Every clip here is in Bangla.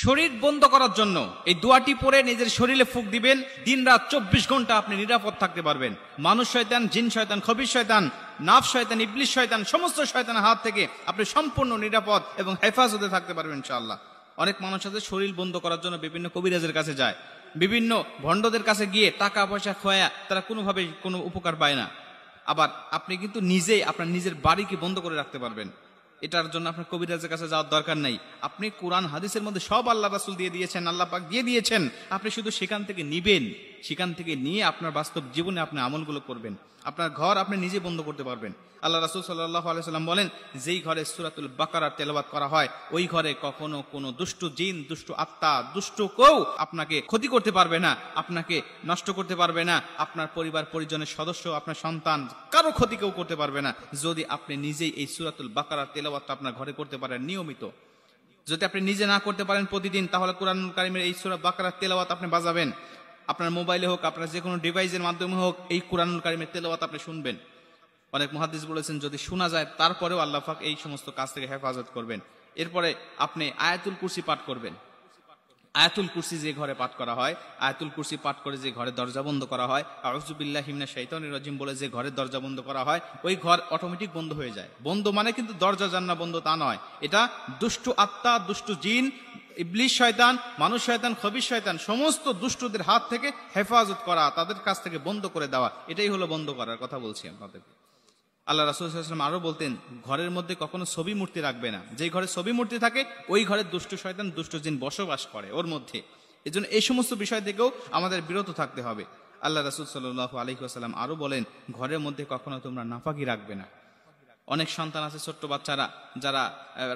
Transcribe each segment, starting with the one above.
শরীর বন্ধ করার জন্য এই দোয়াটি পড়ে নিজের শরীরে ফুঁক দিবেন। দিন রাত 24 ঘন্টা আপনি নিরাপদ থাকতে পারবেন। মানুষ শয়তান, জিন শয়তান, খবিশ শয়তান, নাফ শয়তান, ইবলিশ শয়তান, সমস্ত শয়তানের হাত থেকে আপনি সম্পূর্ণ নিরাপদ এবং হেফাজতে থাকতে পারবেন ইনশাআল্লাহ। অনেক মানুষ আছে শরীর বন্ধ করার জন্য বিভিন্ন কবিরাজের কাছে যায়, বিভিন্ন ভণ্ডদের কাছে গিয়ে টাকা পয়সা খোয়া তারা কোনোভাবে কোনো উপকার পায় না। আবার আপনি কিন্তু নিজেই আপনার নিজের বাড়িকে বন্ধ করে রাখতে পারবেন। এটার জন্য আপনার কবিরাজের কাছে যাওয়ার দরকার নাই। আপনি কোরআন হাদিসের মধ্যে সব আল্লাহ রাসূল দিয়ে দিয়েছেন, আল্লাহ পাক দিয়ে দিয়েছেন। আপনি শুধু সেখান থেকে নিবেন, সেখান থেকে নিয়ে আপনার বাস্তব জীবনে আপনি আমলগুলো করবেন। আপনার ঘর আপনি নিজে বন্ধ করতে পারবেন। আল্লাহ রাসূল সাল্লাল্লাহু আলাইহি সাল্লাম বলেন, যেই ঘরে সূরাতুল বাকারার তেলাওয়াত করা হয় ওই ঘরে কখনো কোনো দুষ্ট জিন, দুষ্ট আত্মা, দুষ্ট কেউ আপনাকে ক্ষতি করতে পারবে না, আপনাকে নষ্ট করতে পারবে না। আপনার পরিবার পরিজনের সদস্য, আপনার সন্তান, কারো ক্ষতি কেউ করতে পারবে না যদি আপনি নিজেই এই সূরাতুল বাকারার তেলাওয়াতটা আপনার ঘরে করতে পারেন নিয়মিত। যদি আপনি নিজে না করতে পারেন প্রতিদিন, তাহলে কোরআনুল কারীমের এই সূরা বাকারার তেলাওয়াত আপনি বাজাবেন। আপনার মোবাইলে হোক, আপনার যে কোনো ডিভাইসের মাধ্যমে হোক, এই কোরআনুল কারীমের তেলাওয়াত আপনি শুনবেন। অনেক মুহাদ্দিস বলেছেন যদি শোনা যায় তারপরেও আল্লাহ পাক এই সমস্ত কাজ থেকে হেফাজত করবেন। এরপরে আপনি আয়াতুল কুরসি পাঠ করবেন। আয়াতুল কুরসি যে ঘরে পাঠ করা হয়, আয়াতুল কুরসি পাঠ করে যে ঘরে দরজা বন্ধ করা হয়, আউযু বিল্লাহি মিনাশ শাইতানির রাজিম বলে যে ঘরে দরজা বন্ধ করা হয়, ওই ঘর অটোমেটিক বন্ধ হয়ে যায়। বন্ধ মানে কিন্তু দরজা জান্নাত বন্ধ তা নয়, এটা দুষ্ট আত্মা, দুষ্ট জিন, ইবলিশ শয়তান, মানুষ শয়তান, খবিশ শয়তান, সমস্ত দুষ্টদের হাত থেকে হেফাজত করা, তাদের কাছ থেকে বন্ধ করে দেওয়া, এটাই হলো বন্ধ করার কথা বলছি আপনাদেরকে। আল্লাহ রাসূল সাল্লাল্লাহু আলাইহি ওয়াসাল্লাম আরো বলতেন, ঘরের মধ্যে কখনো ছবি মূর্তি রাখবে না। যেই ঘরে ছবি মূর্তি থাকে ওই ঘরে দুষ্ট শয়তান, দুষ্ট জিন বসবাস করে ওর মধ্যে। এজন্য এই সমস্ত বিষয় থেকেও আমাদের বিরত থাকতে হবে। আল্লাহ রাসূল সাল্লাল্লাহু আলাইহি ওয়াসাল্লাম আরো বলেন, ঘরের মধ্যে কখনো তোমরা নাপাকি রাখবে না। অনেক সন্তান আছে, ছোট্ট বাচ্চারা, যারা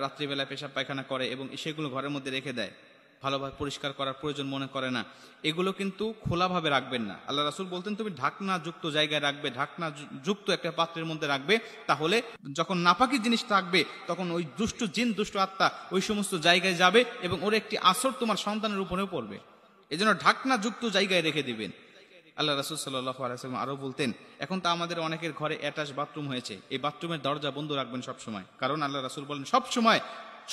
রাত্রিবেলায় পেশাব পায়খানা করে এবং সেগুলো ঘরের মধ্যে রেখে দেয়, ভালোভাবে পরিষ্কার করার প্রয়োজন মনে করে না। এগুলো কিন্তু খোলাভাবে রাখবেন না। আল্লাহ রাসূল বলতেন তুমি ঢাকনা যুক্ত জায়গায় রাখবে, ঢাকনা যুক্ত একটা পাত্রের মধ্যে রাখবে। তাহলে যখন নাপাকি জিনিস থাকবে তখন ওই দুষ্ট জিন, দুষ্ট আত্মা ওই সমস্ত জায়গায় যাবে এবং ওর একটি আসর তোমার সন্তানের উপরেও পড়বে। এজন্য ঢাকনা যুক্ত জায়গায় রেখে দিবেন। আল্লাহ রাসূল সাল্লাল্লাহু আলাইহি ওয়াসাল্লাম আরো বলতেন, এখন তো আমাদের অনেকের ঘরে অ্যাটাচ বাথরুম হয়েছে, এই বাথরুমের দরজা বন্ধ রাখবেন সবসময়। কারণ আল্লাহ রাসূল বলেন সবসময়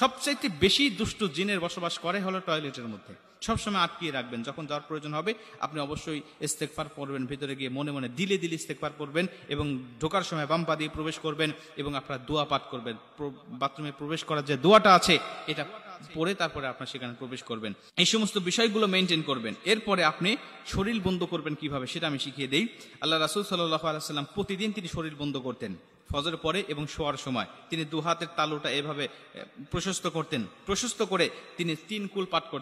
সবচাইতে বেশি দুষ্ট জিনের বসবাস করে হলো টয়লেটের মধ্যে। সবসময় আটকিয়ে রাখবেন। যখন যাওয়ার প্রয়োজন হবে আপনি অবশ্যই ইস্তেগফার পড়বেন, ভিতরে গিয়ে মনে মনে দিলে দিলে ইস্তেগফার পড়বেন এবং ঢোকার সময় বাম পা দিয়ে প্রবেশ করবেন এবং আপনার দোয়া পাঠ করবেন। বাথরুমে প্রবেশ করার যে দোয়াটা আছে এটা পড়ে তারপরে আপনার সেখানে প্রবেশ করবেন। এই সমস্ত বিষয়গুলো মেনটেন করবেন। এরপরে আপনি শরীর বন্ধ করবেন কিভাবে সেটা আমি শিখিয়ে দেই। আল্লাহ রাসূল সাল্লাল্লাহু আলাইহি ওয়াসাল্লাম প্রতিদিন তিনি শরীর বন্ধ করতেন। ফজর পরে এবং শোয়ার সময় তিনি দু হাতের তালুটা এভাবে প্রশস্ত করতেন, প্রশস্ত করে তিনি 3 কুল পাঠ করতেন।